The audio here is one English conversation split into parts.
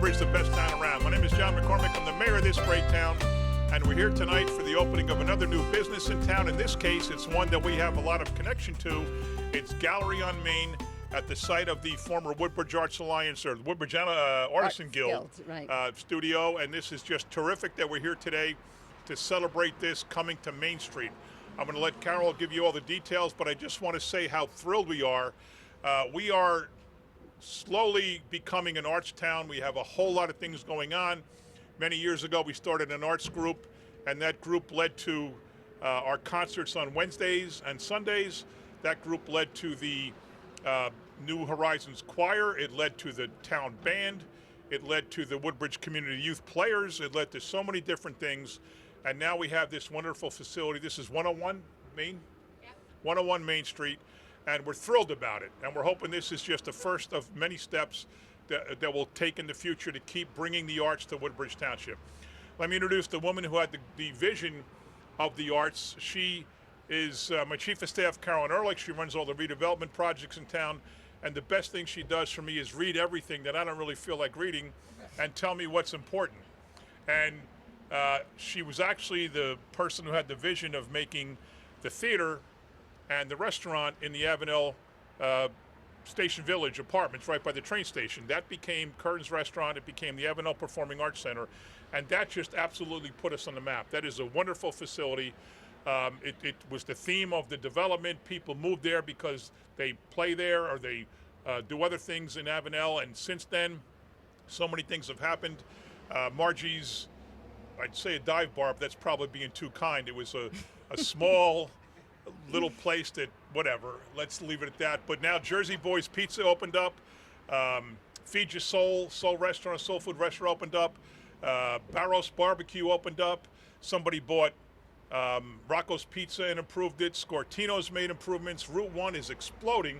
Woodbridge, the best town around. My name is John McCormick. I'm the mayor of this great town, and we're here tonight for the opening of another new business in town. In this case, it's one that we have a lot of connection to. It's Gallery on Main at the site of the former Woodbridge Arts Alliance, or the Woodbridge Artisan Guild right. studio, and this is just terrific that we're here today to celebrate this coming to Main Street. I'm going to let Carol give you all the details, but I just want to say how thrilled we are. We are slowly becoming an arts town. We have a whole lot of things going on. Many years ago, we started an arts group, and that group led to our concerts on Wednesdays and Sundays. That group led to the New Horizons Choir. It led to the town band. It led to the Woodbridge Community Youth Players. It led to so many different things. And now we have this wonderful facility. This is 101 Main? Yep. 101 Main Street. And we're thrilled about it. And we're hoping this is just the first of many steps that we'll take in the future to keep bringing the arts to Woodbridge Township. Let me introduce the woman who had the vision of the arts. She is my chief of staff, Carolyn Ehrlich. She runs all the redevelopment projects in town. And the best thing she does for me is read everything that I don't really feel like reading and tell me what's important. And she was actually the person who had the vision of making the theater and the restaurant in the Avenel Station Village apartments right by the train station. That became Curtin's Restaurant. It became the Avenel Performing Arts Center. And that just absolutely put us on the map. That is a wonderful facility. It was the theme of the development. People moved there because they play there or they do other things in Avenel. And since then, so many things have happened. Margie's, I'd say a dive bar, but that's probably being too kind. It was a small little place that, whatever, let's leave it at that. But now Jersey Boys Pizza opened up. Feed Your Soul Restaurant, Soul Food Restaurant opened up. Barros Barbecue opened up. Somebody bought Rocco's Pizza and improved it. Scortino's made improvements. Route 1 is exploding,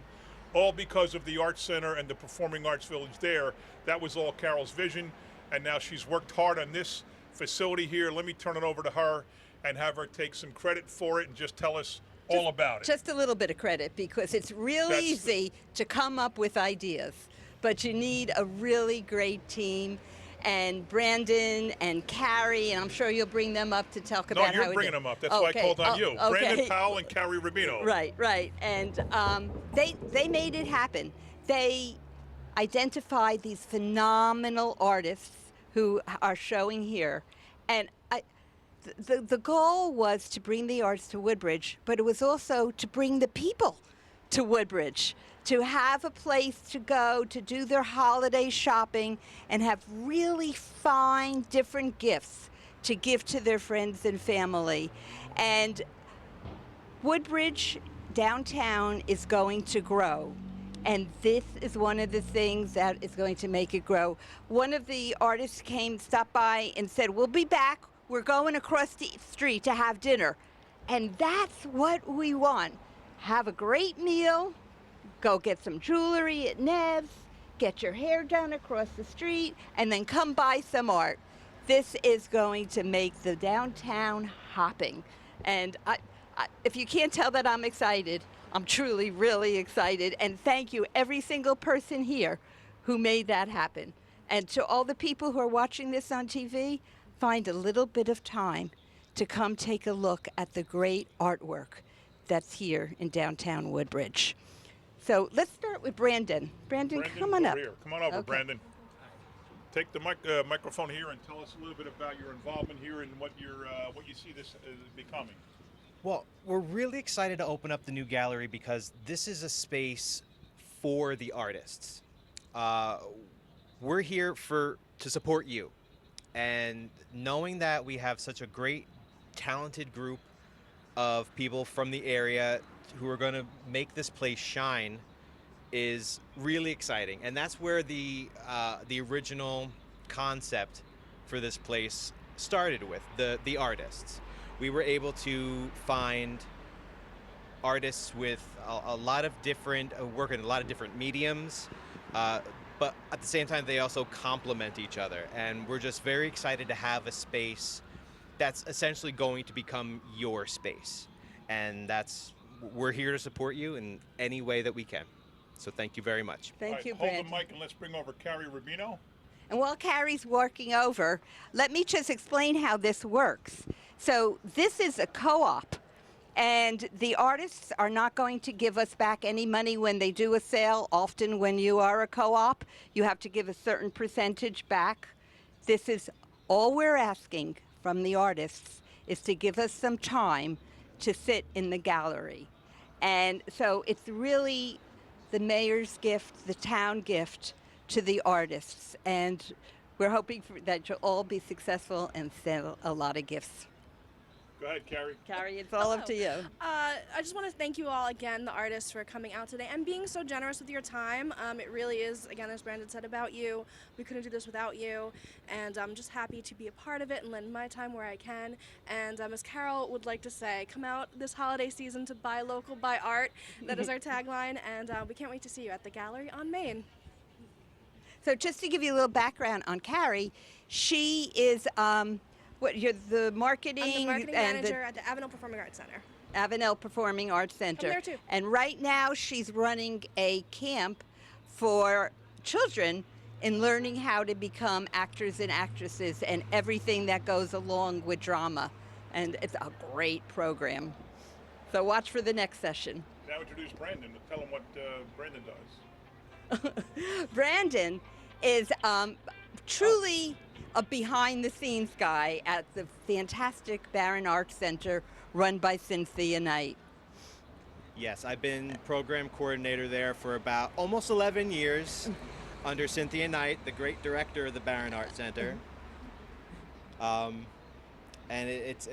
all because of the Arts Center and the Performing Arts Village there. That was all Carol's vision, and now she's worked hard on this facility here. Let me turn it over to her and have her take some credit for it and just tell us all about it. Just a little bit of credit, because it's real easy to come up with ideas, but you need a really great team. And Brandon and Carrie, and I'm sure you'll bring them up to talk about how No, you're bringing them up. That's why I called on you. Okay. Brandon Powell and Carrie Rubino. Right. And they made it happen. They identified these phenomenal artists who are showing here. And the goal was to bring the arts to Woodbridge, but it was also to bring the people to Woodbridge, to have a place to go, to do their holiday shopping, and have really fine, different gifts to give to their friends and family. And Woodbridge downtown is going to grow. And this is one of the things that is going to make it grow. One of the artists stopped by and said, "We'll be back. We're going across the street to have dinner." And that's what we want. Have a great meal, go get some jewelry at Nev's, get your hair done across the street, and then come buy some art. This is going to make the downtown hopping. And if you can't tell that I'm excited, I'm truly, really excited. And thank you, every single person here who made that happen. And to all the people who are watching this on TV, find a little bit of time to come take a look at the great artwork that's here in downtown Woodbridge. So let's start with Brandon. Brandon, come on up. Here. Come on over, Okay. Brandon. Take the microphone here and tell us a little bit about your involvement here and what you see this becoming. Well, we're really excited to open up the new gallery because this is a space for the artists. We're here to support you. And knowing that we have such a great, talented group of people from the area who are going to make this place shine is really exciting. And that's where the original concept for this place started with, the artists. We were able to find artists with a lot of different, work in a lot of different mediums, but at the same time, they also complement each other. And we're just very excited to have a space that's essentially going to become your space. And we're here to support you in any way that we can. So thank you very much. Thank you, Hold Brandon. the mic and let's bring over Carrie Rubino. And while Carrie's working over, let me just explain how this works. So this is a co-op, and the artists are not going to give us back any money when they do a sale. Often when you are a co-op, you have to give a certain percentage back. This is all we're asking from the artists, is to give us some time to sit in the gallery. And so it's really the mayor's gift, the town gift to the artists. And we're hoping that you'll all be successful and sell a lot of gifts. Go ahead, Carrie. Carrie, it's all up to you. I just want to thank you all again, the artists, for coming out today and being so generous with your time. It really is, again, as Brandon said, about you. We couldn't do this without you, and I'm just happy to be a part of it and lend my time where I can. And as Carol would like to say, come out this holiday season to buy local, buy art. That is our tagline, and we can't wait to see you at the gallery on Main. So just to give you a little background on Carrie, she is you're the marketing, I'm the marketing and manager at the Avenel Performing Arts Center. Avenel Performing Arts Center. I'm there too. And right now she's running a camp for children in learning how to become actors and actresses and everything that goes along with drama. And it's a great program. So watch for the next session. Now introduce Brandon. Tell him what Brandon does. Brandon is truly a behind-the-scenes guy at the fantastic Barron Arts Center run by Cynthia Knight. Yes, I've been program coordinator there for about almost 11 years under Cynthia Knight, the great director of the Barron Arts Center. And this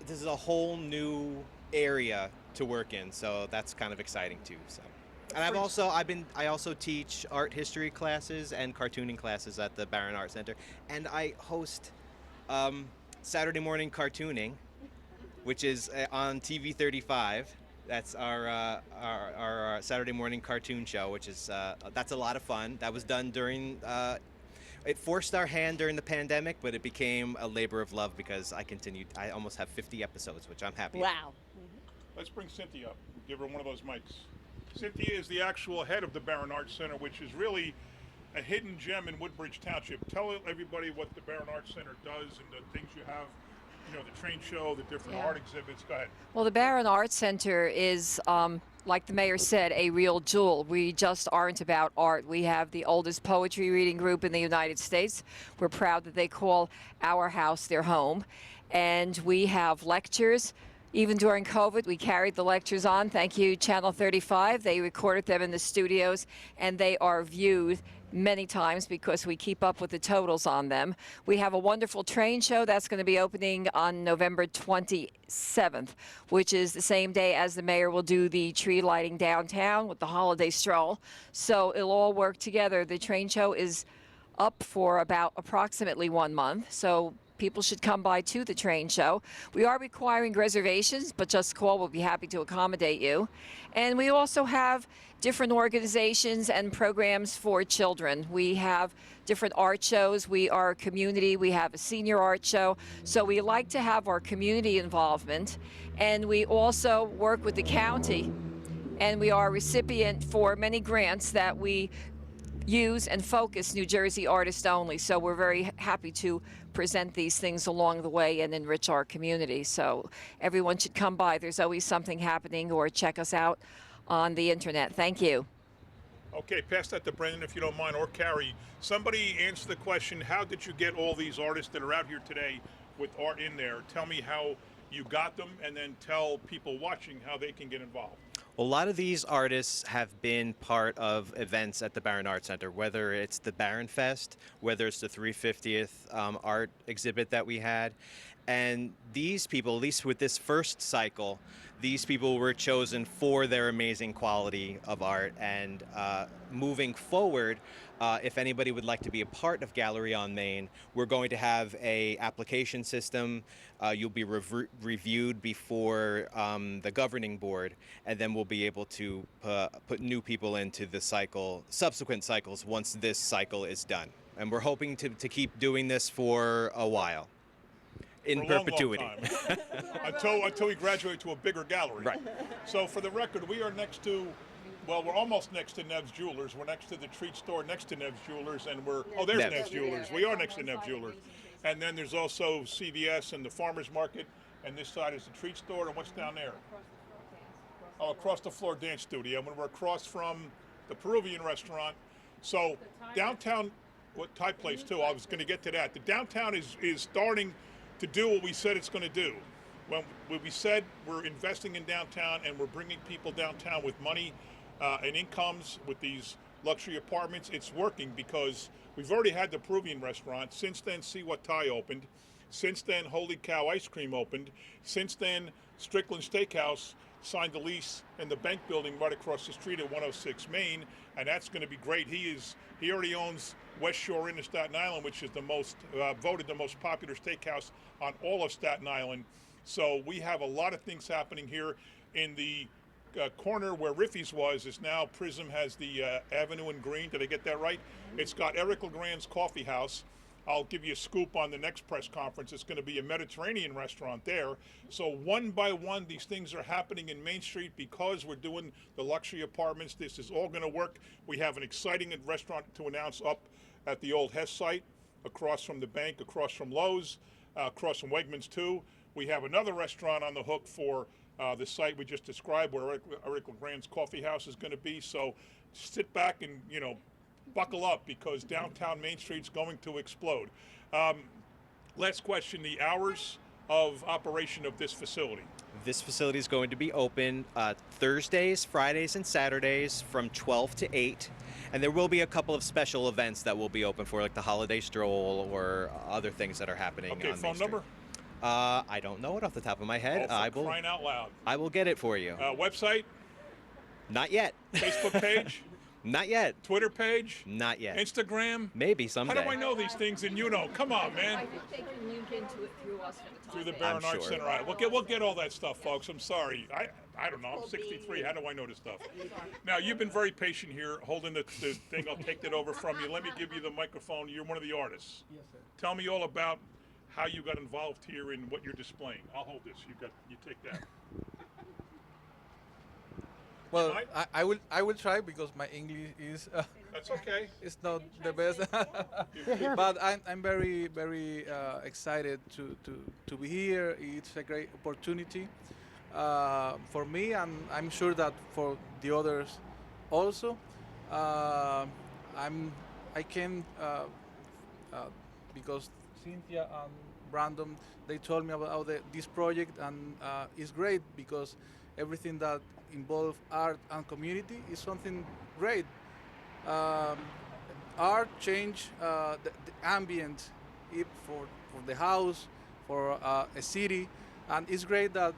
is a whole new area to work in, so that's kind of exciting too. So. And I also teach art history classes and cartooning classes at the Barron Art Center, and I host Saturday morning cartooning, which is on TV 35. That's our Saturday morning cartoon show, which is that's a lot of fun. That was done during. It forced our hand during the pandemic, but it became a labor of love because I continued. I almost have 50 episodes, which I'm happy. Wow. Let's bring Cynthia up. Give her one of those mics. Cynthia is the actual head of the Barron Arts Center, which is really a hidden gem in Woodbridge Township. Tell everybody what the Barron Arts Center does and the things you have, the train show, the different art exhibits. Go ahead. Well, the Barron Arts Center is, like the mayor said, a real jewel. We just aren't about art. We have the oldest poetry reading group in the United States. We're proud that they call our house their home. And we have lectures. Even during COVID, we carried the lectures on. Thank you, Channel 35. They recorded them in the studios, and they are viewed many times because we keep up with the totals on them. We have a wonderful train show that's going to be opening on November 27th, which is the same day as the mayor will do the tree lighting downtown with the holiday stroll. So it'll all work together. The train show is up for about approximately 1 month. So people should come by to the train show. We are requiring reservations, but just call. We'll be happy to accommodate you. And we also have different organizations and programs for children. We have different art shows. We are a community. We have a senior art show. So we like to have our community involvement. And we also work with the county. And we are a recipient for many grants that we use and focus New Jersey artists only. So we're very happy to present these things along the way and enrich our community. So everyone should come by. There's always something happening, or check us out on the internet. Thank you. Okay, pass that to Brandon if you don't mind, or Carrie. Somebody answer the question, how did you get all these artists that are out here today with art in there? Tell me how you got them, and then tell people watching how they can get involved. Well, a lot of these artists have been part of events at the Barron Arts Center, whether it's the Barron Fest, whether it's the 350th art exhibit that we had. And these people, at least with this first cycle, these people were chosen for their amazing quality of art. And moving forward, if anybody would like to be a part of Gallery on Main, we're going to have a application system. You'll be reviewed before the governing board, and then we'll be able to put new people into the subsequent cycles once this cycle is done. And we're hoping to keep doing this for a while. In perpetuity. Long time. until we graduate to a bigger gallery. Right. So for the record, we are next to Well, we're almost next to Nev's Jewelers. We're next to the treat store next to Nev's Jewelers, and there's Nev's. Nev's Jewelers. We are next to Nev's Jewelers. And then there's also CVS and the farmer's market, and this side is the treat store, and what's down there? Oh, across the floor dance studio. And we're across from the Peruvian restaurant. So downtown, Thai place too, I was going to get to that. The downtown is starting to do what we said it's going to do. When we said we're investing in downtown and we're bringing people downtown with money and incomes with these luxury apartments, it's working because we've already had the Peruvian restaurant. Since then, See What Thai opened. Since then, Holy Cow Ice Cream opened. Since then, Strickland Steakhouse signed the lease in the bank building right across the street at 106 Main, and that's going to be great. He already owns West Shore Inn in Staten Island, which is the most voted the most popular steakhouse on all of Staten Island. So we have a lot of things happening here. In the corner where Riffy's was is now Prism has the Avenue and Green. Did I get that right? It's got Eric LeGrand's Coffee House. I'll give you a scoop on the next press conference. It's going to be a Mediterranean restaurant there. So one by one, these things are happening in Main Street because we're doing the luxury apartments. This is all going to work. We have an exciting restaurant to announce up at the old Hess site, across from the bank, across from Lowe's, across from Wegmans too. We have another restaurant on the hook for the site we just described where Eric LeGrand's Coffee House is going to be. So sit back and, buckle up because downtown Main Street's going to explode. Last question, the hours of operation of this facility. This facility is going to be open Thursdays, Fridays, and Saturdays from 12 to 8. And there will be a couple of special events that will be open for, like the holiday stroll or other things that are happening Okay, on phone Main Street. number? I don't know it off the top of my head. Oh, for crying out loud. I will get it for you. Website? Not yet. Facebook page? Not yet. Twitter page? Not yet. Instagram? Maybe someday. How do I know these things and you know? Come on, man. I think they can link into it through us for the time Through the being. Barron I'm Arts sure. Center. All right, we'll get all that stuff, folks. I'm sorry. I don't know. I'm 63. How do I know this stuff? Now, you've been very patient here, holding the thing. I'll take that over from you. Let me give you the microphone. You're one of the artists. Yes, sir. Tell me all about how you got involved here and what you're displaying. I'll hold this. You take that. Well, Right? I will try because my English is That's okay. it's not the best, but I'm very excited to be here. It's a great opportunity for me, and I'm sure that for the others also. I came because Cynthia and Brandon, they told me about this project, and it's great because everything that involves art and community is something great. Art change the ambient for the house, for a city, and it's great that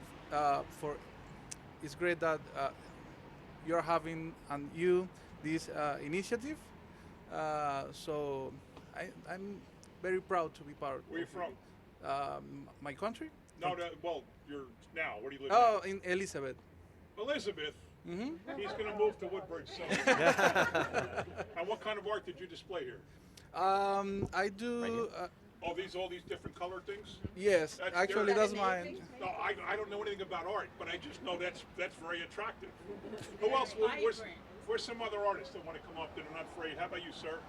you're having this initiative. So I'm very proud to be part. Where you of from? it. My country? No, well, you're now. Where do you live Oh, in Elizabeth. now? Elizabeth. Hmm. He's going to move to Woodbridge soon. And what kind of art did you display here? I do. All these different color things? Yes, That's actually, very- that's mine. No, I don't know anything about art, but I just know that's very attractive. Who else? Where's some other artists that want to come up that are not afraid? How about you, sir?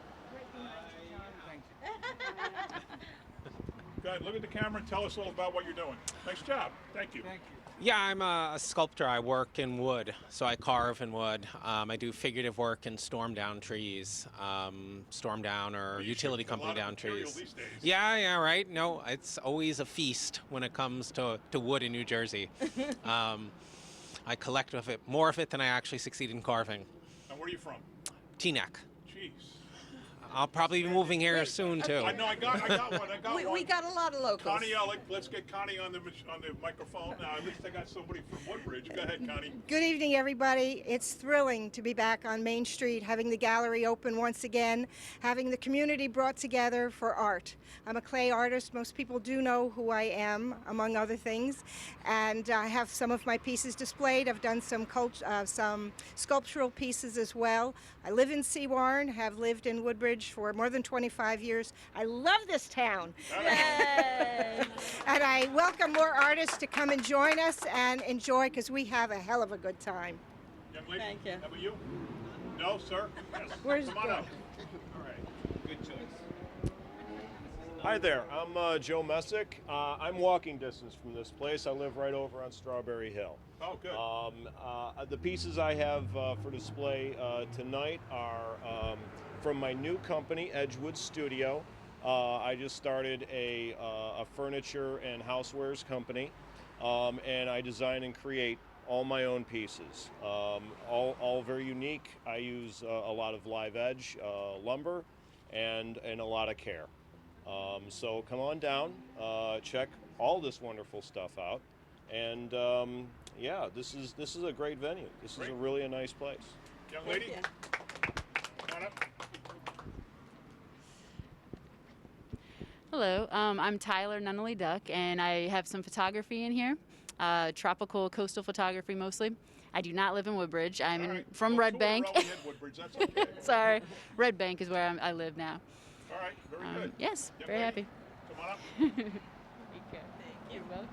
Go ahead, look at the camera and tell us all about what you're doing. Nice job. Thank you. Thank you. Yeah, I'm a sculptor. I work in wood, so I carve in wood. I do figurative work in storm down trees, storm down or You utility shoot a lot company of down material trees. these days. Yeah, right. No, it's always a feast when it comes to wood in New Jersey. I collect of it, more of it than I actually succeed in carving. And where are you from? Teaneck. Jeez. I'll probably be moving here soon too. I know. I got one. We got a lot of locals. Connie Ehrlich, let's get Connie on the microphone. Now, at least I got somebody from Woodbridge. Go ahead, Connie. Good evening, everybody. It's thrilling to be back on Main Street, having the gallery open once again, having the community brought together for art. I'm a clay artist. Most people do know who I am, among other things, and I have some of my pieces displayed. I've done some sculptural pieces as well. I live in Seawarren, have lived in Woodbridge for more than 25 years. I love this town. And I welcome more artists to come and join us and enjoy, because we have a hell of a good time. Young lady? Thank you. How about you? No, sir? Yes. Where's Come on Joe? up. All right. Good choice. Hi there, I'm Joe Messick. I'm walking distance from this place. I live right over on Strawberry Hill. Oh, good. The pieces I have for display tonight are from my new company, Edgewood Studio. I just started a furniture and housewares company, and I design and create all my own pieces, all very unique. I use a lot of live edge lumber and a lot of care. So come on down, check all this wonderful stuff out, and yeah, this is a great venue. This is a nice place. Young lady? Come on up. Hello, I'm Tyler Nunnelly Duck, and I have some photography in here, tropical coastal photography mostly. I do not live in Woodbridge. I'm from Red Bank. Woodbridge, that's okay. Sorry, Red Bank is where I live now. All right, very good. Yes, Young very lady, happy. Come on up. Thank you. You're welcome.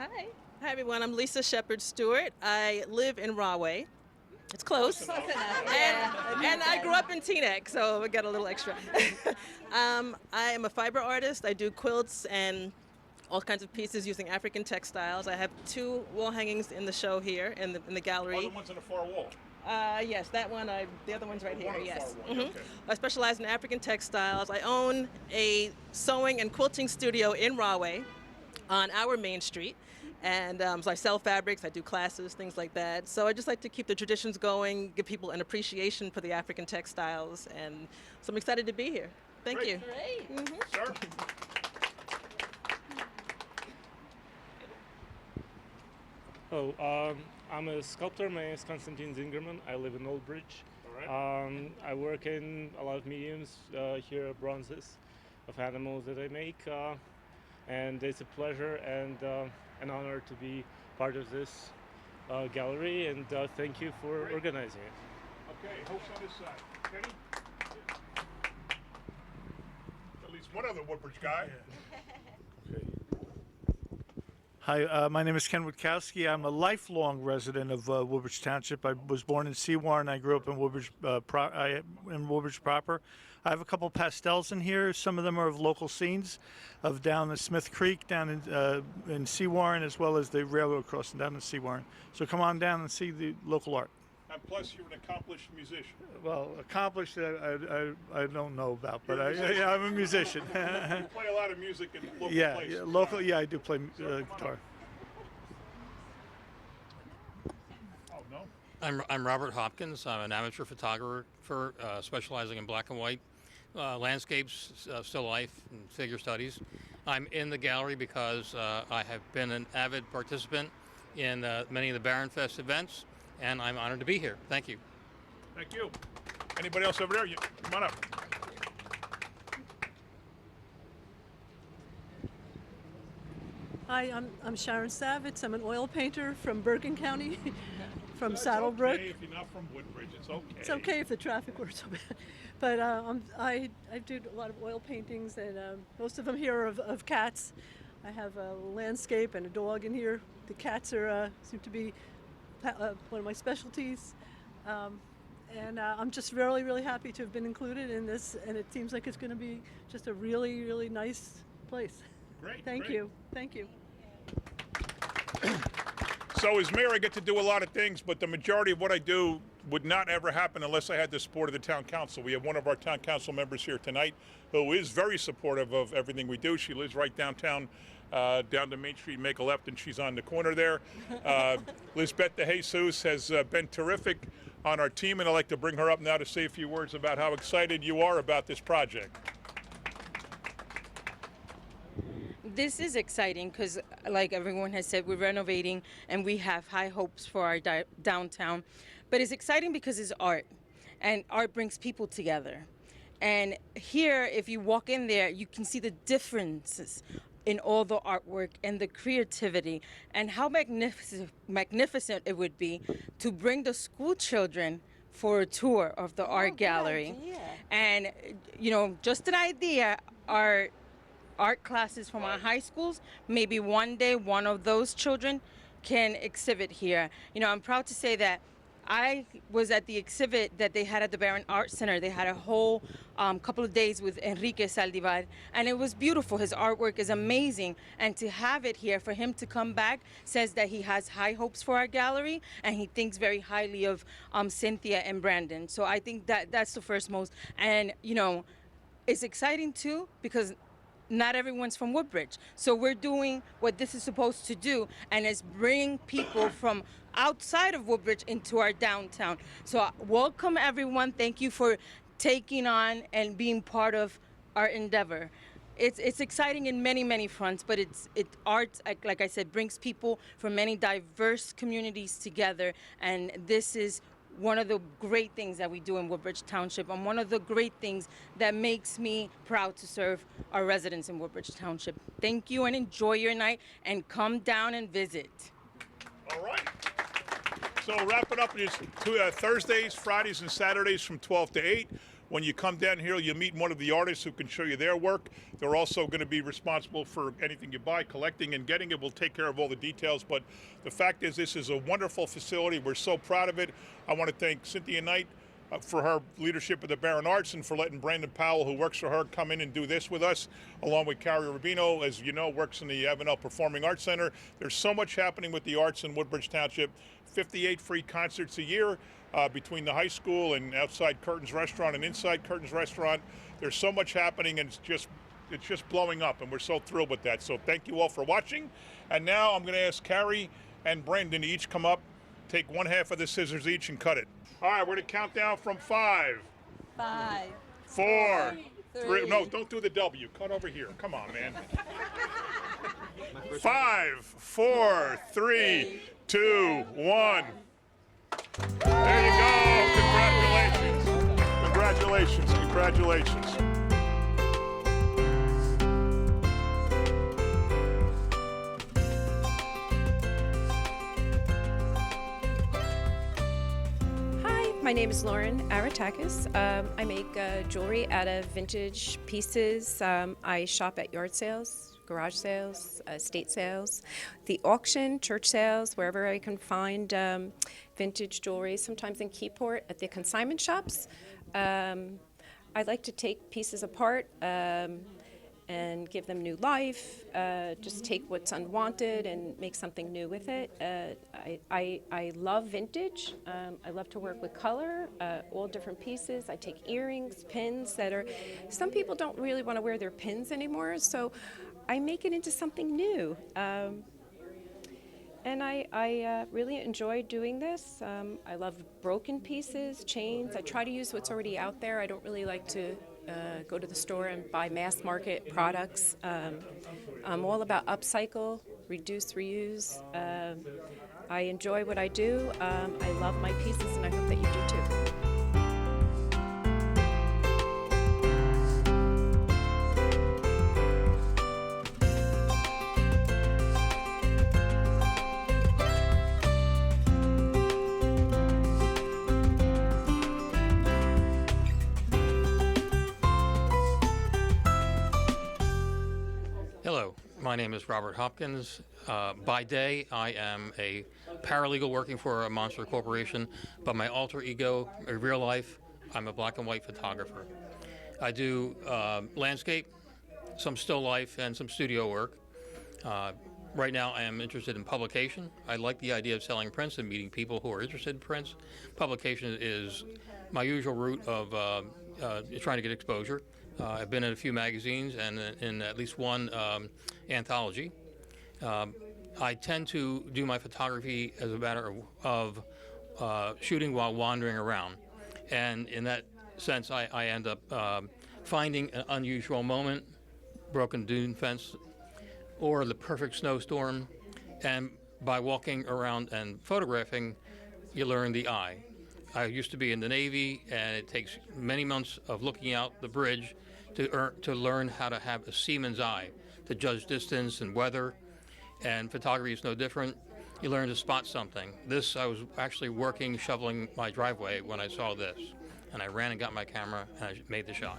Hi. Hi, everyone. I'm Lisa Shepard Stewart. I live in Rahway. It's close. And I grew up in Teaneck, so I got a little extra. I am a fiber artist. I do quilts and all kinds of pieces using African textiles. I have 2 wall hangings in the show here in the gallery. Other ones on the far wall. Yes, that one. The other one's right here. One on the Yes. far wall, okay. I specialize in African textiles. I own a sewing and quilting studio in Rahway on our main street. And so I sell fabrics, I do classes, things like that. So I just like to keep the traditions going, give people an appreciation for the African textiles. And so I'm excited to be here. Thank Great. you. Great. Sir? Oh, I'm a sculptor. My name is Constantine Zingerman. I live in Old Bridge. All right. I work in a lot of mediums here, bronzes of animals that I make. And it's a pleasure and an honor to be part of this gallery, and thank you for organizing it. Okay, host on this side. Kenny? At least one other Woodbridge guy. Hi, my name is Ken Witkowski. I'm a lifelong resident of Woodbridge Township. I was born in Seawarren. I grew up in Woodbridge, in Woodbridge proper. I have a couple pastels in here. Some of them are of local scenes, of down the Smith Creek, down in Seawarren, as well as the railroad crossing down in Seawarren. So come on down and see the local art. And plus, you're an accomplished musician. Well, accomplished, I don't know about, but I'm a musician. You play a lot of music in local places. Yeah, local. Yeah, I do play guitar. Oh no. I'm Robert Hopkins. I'm an amateur photographer specializing in black and white landscapes, still life, and figure studies. I'm in the gallery because I have been an avid participant in many of the Baron Fest events, and I'm honored to be here. Thank you. Thank you. Anybody else over there? Come on up. Hi, I'm Sharon Savage. I'm an oil painter from Bergen County, from That's Saddlebrook. okay if you're not from Woodbridge, it's okay. It's okay if the traffic were so bad. But I do a lot of oil paintings, and most of them here are of cats. I have a landscape and a dog in here. The cats are seem to be one of my specialties. And I'm just really, really happy to have been included in this, and it seems like it's going to be just a really, really nice place. Great. Thank you. Thank you. So as mayor, I get to do a lot of things, but the majority of what I do would not ever happen unless I had the support of the town council. We have one of our town council members here tonight who is very supportive of everything we do. She lives right downtown, down to Main Street, make a left, and she's on the corner there. Lisbeth De Jesus has been terrific on our team, and I'd like to bring her up now to say a few words about how excited you are about this project. This is exciting because, like everyone has said, we're renovating and we have high hopes for our downtown. But it's exciting because it's art, and art brings people together. And here, if you walk in there, you can see the differences in all the artwork and the creativity, and how magnificent it would be to bring the school children for a tour of the art gallery. And, you know, just an idea, our art classes from our high schools, maybe one day one of those children can exhibit here. You know, I'm proud to say that I was at the exhibit that they had at the Barron Art Center. They had a whole couple of days with Enrique Saldivar, and it was beautiful. His artwork is amazing, and to have it here, for him to come back, says that he has high hopes for our gallery, and he thinks very highly of Cynthia and Brandon. So I think that that's the first most, and you know, it's exciting too, because not everyone's from Woodbridge. So we're doing what this is supposed to do, and it's bring people from outside of Woodbridge into our downtown. So welcome everyone. Thank you for taking on and being part of our endeavor. It's exciting in many, many fronts, but art, like I said, brings people from many diverse communities together, and this is one of the great things that we do in Woodbridge Township, and one of the great things that makes me proud to serve our residents in Woodbridge Township. Thank you, and enjoy your night, and come down and visit. All right. So wrapping up is Thursdays, Fridays, and Saturdays from 12 to 8. When you come down here, you'll meet one of the artists who can show you their work. They're also going to be responsible for anything you buy, collecting and getting it. We'll take care of all the details. But the fact is, this is a wonderful facility. We're so proud of it. I want to thank Cynthia Knight for her leadership of the Barron Arts, and for letting Brandon Powell, who works for her, come in and do this with us, along with Carrie Rubino, as you know, works in the Avenel Performing Arts Center. There's so much happening with the arts in Woodbridge Township. 58 free concerts a year between the high school and outside Curtin's Restaurant and inside Curtin's Restaurant. There's so much happening, and it's just blowing up, and we're so thrilled with that. So thank you all for watching. And now I'm going to ask Carrie and Brandon to each come up, take one half of the scissors each, and cut it. All right, we're going to count down from 5. 5. 4. 3. No, don't do the W. Cut over here. Come on, man. 5, 4, 3, 2, 1. There you go. Congratulations. Congratulations. Congratulations. My name is Lauren Aratakis. I make jewelry out of vintage pieces. I shop at yard sales, garage sales, estate sales, the auction, church sales, wherever I can find vintage jewelry, sometimes in Keyport at the consignment shops. I like to take pieces apart and give them new life, just take what's unwanted and make something new with it. I love vintage. I love to work with color, all different pieces. I take earrings, pins that are, some people don't really want to wear their pins anymore, so I make it into something new. And I really enjoy doing this. I love broken pieces, chains. I try to use what's already out there. I don't really like to go to the store and buy mass market products. I'm all about upcycle, reduce, reuse. I enjoy what I do. I love my pieces, and I hope that you do too. Hello, my name is Robert Hopkins. By day, I am a paralegal working for a monster corporation, but my alter ego, in real life, I'm a black and white photographer. I do landscape, some still life, and some studio work. Right now, I am interested in publication. I like the idea of selling prints and meeting people who are interested in prints. Publication is my usual route of trying to get exposure. I've been in a few magazines and in at least one anthology. I tend to do my photography as a matter of shooting while wandering around. And in that sense, I end up finding an unusual moment, broken dune fence, or the perfect snowstorm. And by walking around and photographing, you learn the eye. I used to be in the Navy, and it takes many months of looking out the bridge to learn how to have a seaman's eye, to judge distance and weather, and photography is no different. You learn to spot something. I was actually working, shoveling my driveway when I saw this, and I ran and got my camera, and I made the shot.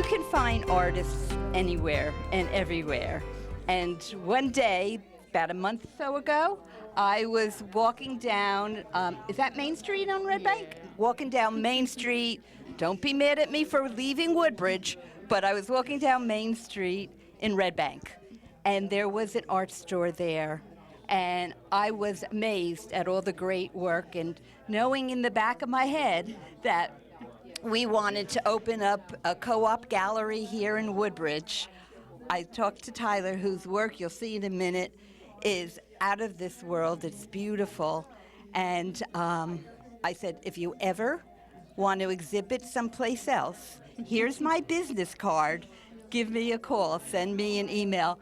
You can find artists anywhere and everywhere. And one day, about a month or so ago, I was walking down, is that Main Street on Red Bank? Walking down Main Street. Don't be mad at me for leaving Woodbridge, but I was walking down Main Street in Red Bank, and there was an art store there. And I was amazed at all the great work, and knowing in the back of my head that we wanted to open up a co-op gallery here in Woodbridge, I talked to Tyler, whose work, you'll see in a minute, is out of this world. It's beautiful. And I said, if you ever want to exhibit someplace else, here's my business card. Give me a call, send me an email.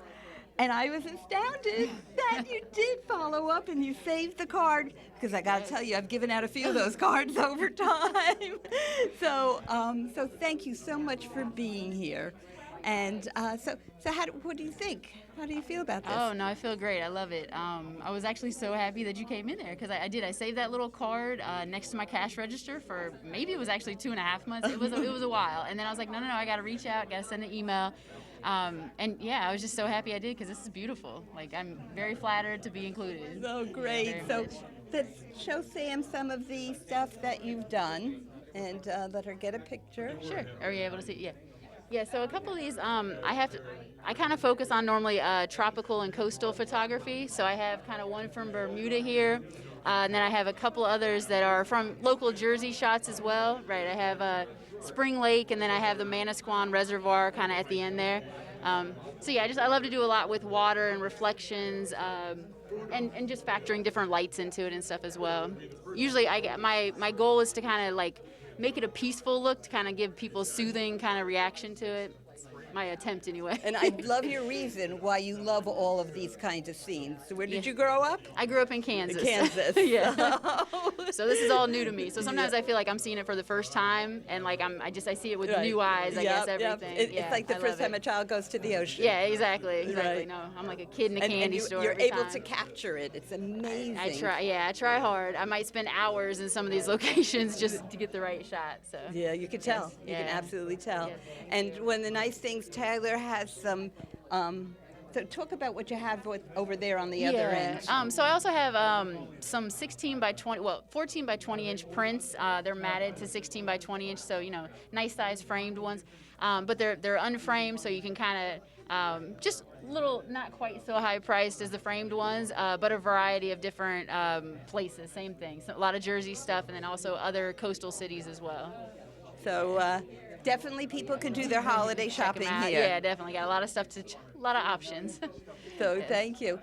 And I was astounded that you did follow up and you saved the card, because I got to tell you, I've given out a few of those cards over time. So thank you so much for being here. And so what do you think? How do you feel about this? Oh, no, I feel great. I love it. I was actually so happy that you came in there, because I did. I saved that little card next to my cash register for maybe it was actually 2.5 months. It was a while. And then I was like, no, I got to reach out, got to send an email. And yeah, I was just so happy I did, because this is beautiful. Like, I'm very flattered to be included. Oh, great. So let's show Sam some of the stuff that you've done and let her get a picture. Sure. Are you able to see? Yeah. Yeah, so a couple of these, I kind of focus on normally tropical and coastal photography. So I have kind of one from Bermuda here, and then I have a couple others that are from local Jersey shots as well. Right, I have Spring Lake, and then I have the Manasquan Reservoir kind of at the end there. So yeah, I love to do a lot with water and reflections, and just factoring different lights into it and stuff as well. Usually, my goal is to kind of like make it a peaceful look, to kind of give people soothing kind of reaction to it. It's my attempt anyway. And I love your reason why you love all of these kinds of scenes. So where did you grow up? I grew up in Kansas. Kansas. Yeah. So this is all new to me. So sometimes I feel like I'm seeing it for the first time, and like I see it with new eyes. I guess everything. It's like the first time a child goes to the ocean. Yeah, exactly. Right. No, I'm like a kid in a candy store. You're every able time. to capture it. It's amazing. I try hard. I might spend hours in some of these locations just to get the right shot. So yeah, you can tell. You can absolutely tell. Yes. And one of the nice things, Tyler has some. So talk about what you have over there on the other end. So I also have some 14 by 20 inch prints. They're matted to 16 by 20 inch, so nice size framed ones. But they're unframed, so you can kind of just little, not quite so high priced as the framed ones, but a variety of different places. Same thing. So a lot of Jersey stuff, and then also other coastal cities as well. So. Definitely people can do their holiday shopping here. Yeah, definitely. Got a lot of stuff a lot of options. So yes. Thank you.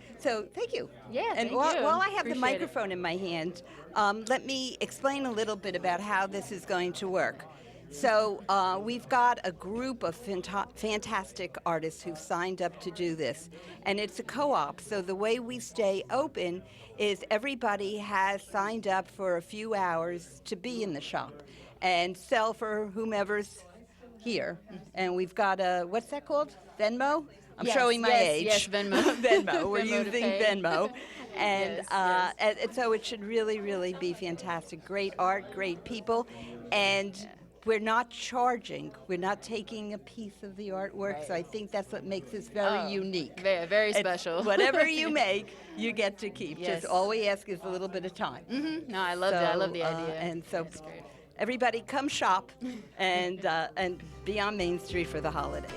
Yeah, and while I have the microphone in my hand, let me explain a little bit about how this is going to work. So we've got a group of fantastic artists who've signed up to do this. And it's a co-op, so the way we stay open is everybody has signed up for a few hours to be in the shop and sell for whomever's here. And we've got what's that called? Venmo? I'm showing my age. Yes, Venmo. Venmo. We're Venmo using Venmo. And, and so it should really, really be fantastic. Great art, great people. And we're not charging. We're not taking a piece of the artwork. Right. So I think that's what makes this very unique. Very, very special. Whatever you make, you get to keep. Yes. Just all we ask is a little bit of time. Mm-hmm. No, I love that. I love the idea. And so everybody come shop and be on Main Street for the holidays.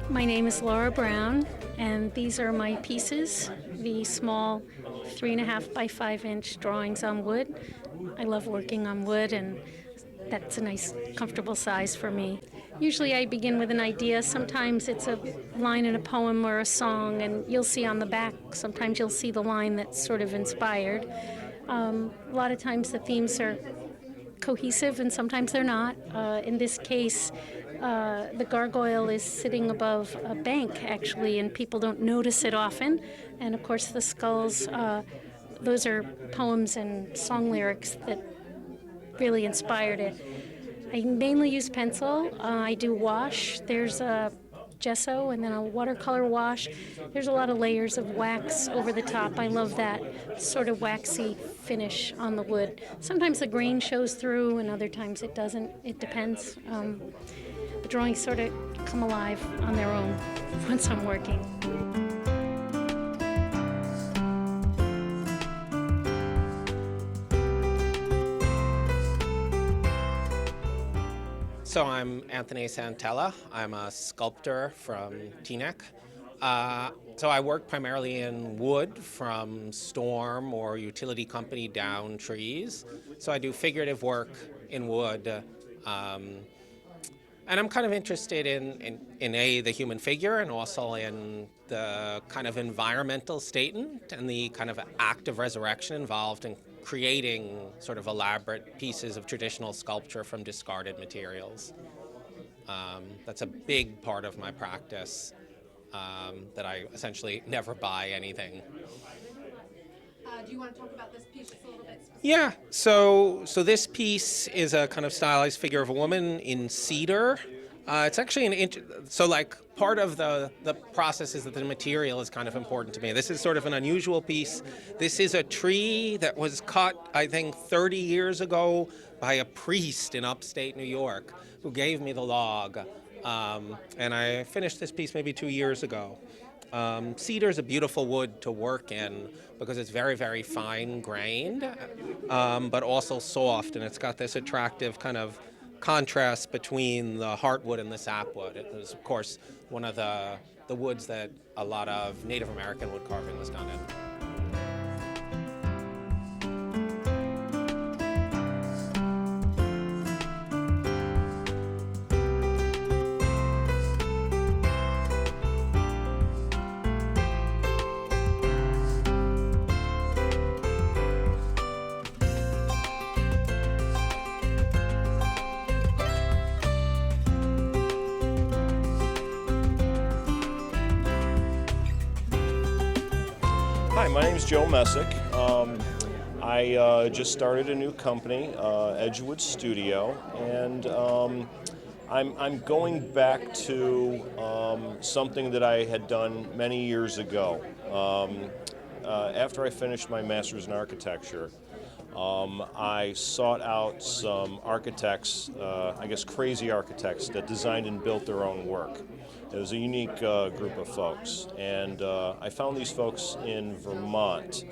My name is Laura Brown, and these are my pieces, the small 3.5 by 5 inch drawings on wood. I love working on wood, and that's a nice, comfortable size for me. Usually I begin with an idea. Sometimes it's a line in a poem or a song, and you'll see on the back, sometimes you'll see the line that's sort of inspired. A lot of times the themes are cohesive, and sometimes they're not. In this case, the gargoyle is sitting above a bank, actually, and people don't notice it often. And of course, the skulls those are poems and song lyrics that really inspired it. I mainly use pencil. I do wash. There's a gesso and then a watercolor wash. There's a lot of layers of wax over the top. I love that sort of waxy finish on the wood. Sometimes the grain shows through and other times it doesn't. It depends. The drawings sort of come alive on their own once I'm working. So I'm Anthony Santella. I'm a sculptor from Teaneck. So I work primarily in wood, from storm or utility company down trees. So I do figurative work in wood. And I'm kind of interested in the human figure and also in the kind of environmental statement and the kind of act of resurrection involved in creating sort of elaborate pieces of traditional sculpture from discarded materials. That's a big part of my practice, that I essentially never buy anything. Do you want to talk about this piece just a little bit? Yeah, so this piece is a kind of stylized figure of a woman in cedar. It's actually part of the process is that the material is kind of important to me. This is sort of an unusual piece. This is a tree that was cut, I think, 30 years ago by a priest in upstate New York who gave me the log. And I finished this piece maybe 2 years ago. Cedar is a beautiful wood to work in because it's very, very fine-grained, but also soft, and it's got this attractive kind of contrast between the heartwood and the sapwood. It was, of course, one of the woods that a lot of Native American wood carving was done in. Hi, my name is Joe Messick. I just started a new company, Edgewood Studio, and I'm going back to something that I had done many years ago. After I finished my master's in architecture, I sought out some architects, I guess crazy architects, that designed and built their own work. It was a unique group of folks, and I found these folks in Vermont,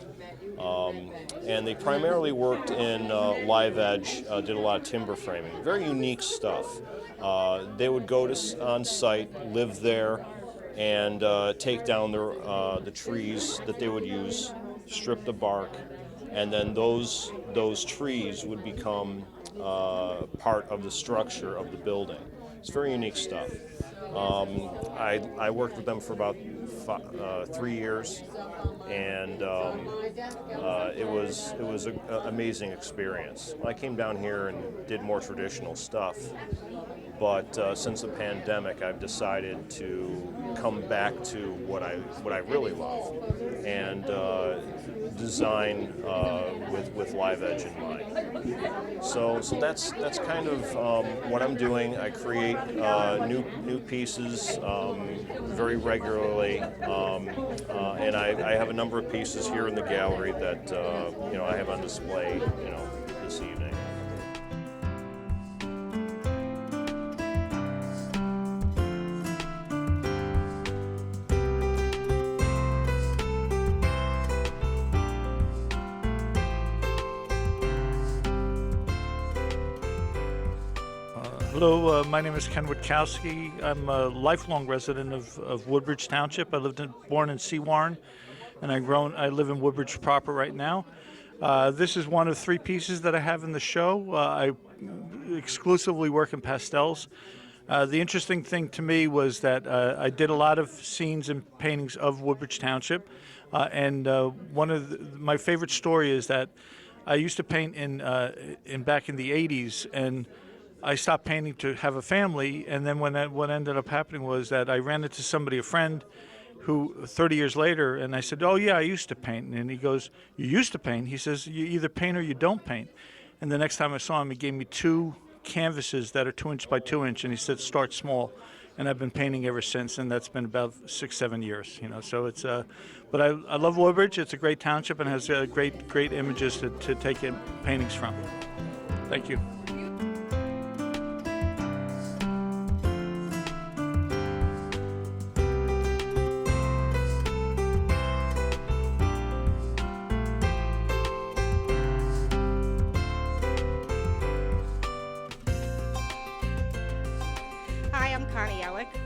and they primarily worked in live edge, did a lot of timber framing, very unique stuff. They would go on site, live there, and take down the trees that they would use, strip the bark, and then those trees would become part of the structure of the building. It's very unique stuff. I worked with them for about 3 years, and it was an amazing experience. I came down here and did more traditional stuff, but since the pandemic, I've decided to come back to what I really love, and design with live edge in mind. So that's kind of what I'm doing. I create new pieces very regularly, and I have a number of pieces here in the gallery that I have on display this evening. Hello, my name is Ken Witkowski. I'm a lifelong resident of Woodbridge Township. I born in Seawarren, and I live in Woodbridge proper right now. This is one of 3 pieces that I have in the show. I exclusively work in pastels. The interesting thing to me was that I did a lot of scenes and paintings of Woodbridge Township, and one of my favorite story is that I used to paint in back in the 80s, and I stopped painting to have a family, and then what ended up happening was that I ran into somebody, a friend, who 30 years later, and I said, oh yeah, I used to paint. And he goes, you used to paint? He says, you either paint or you don't paint. And the next time I saw him, he gave me 2 canvases that are 2 inch by 2 inch, and he said, start small. And I've been painting ever since, and that's been about 6-7 years, you know. So it's, but I love Woodbridge. It's a great township and has great images to take in paintings from. Thank you.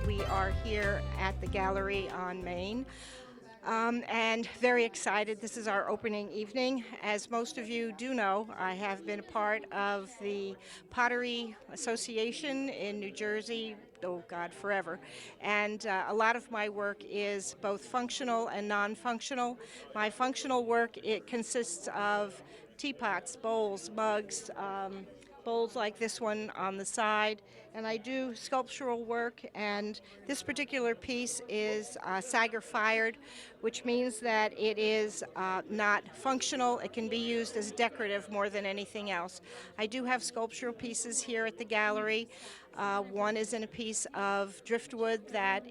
We are here at the gallery on Main and very excited. This is our opening evening. As most of you do know, I have been a part of the Pottery Association in New Jersey, oh God, forever. And a lot of my work is both functional and non-functional. My functional work, it consists of teapots, bowls, mugs, bowls like this one on the side, and I do sculptural work, and this particular piece is Sager fired, which means that it is not functional. It can be used as decorative more than anything else. I do have sculptural pieces here at the gallery. One is in a piece of driftwood that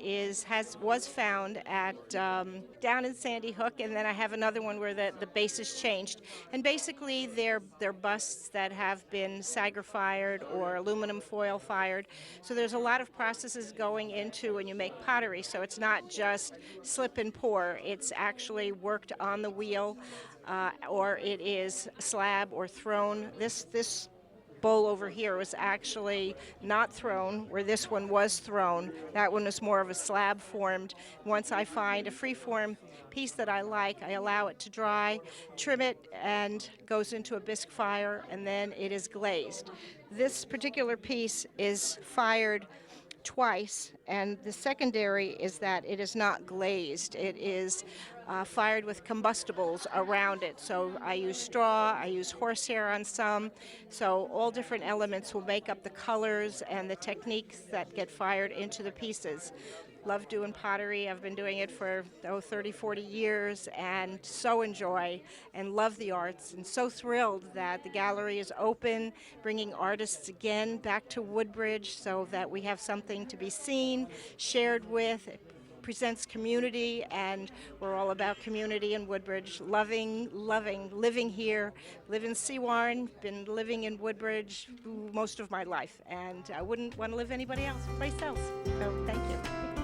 was found at down in Sandy Hook, and then I have another one where the base is changed. And basically, they're busts that have been Sager fired or aluminum foil fired. So there's a lot of processes going into when you make pottery. So it's not just slip and pour. It's actually worked on the wheel, or it is slab or thrown. This bowl over here was actually not thrown, where this one was thrown. That one is more of a slab formed. Once I find a free-form piece that I like, I allow it to dry, trim it, and goes into a bisque fire, and then it is glazed. This particular piece is fired twice, and the secondary is that it is not glazed. It is fired with combustibles around it. So I use straw, I use horsehair on some, so all different elements will make up the colors and the techniques that get fired into the pieces. Love doing pottery. I've been doing it for 30, 40 years, and so enjoy and love the arts, and so thrilled that the gallery is open, bringing artists again back to Woodbridge so that we have something to be seen, shared with. It presents community, and we're all about community in Woodbridge. Loving, living here, live in Seawarren, been living in Woodbridge most of my life, and I wouldn't want to live anybody else, place else. So thank you.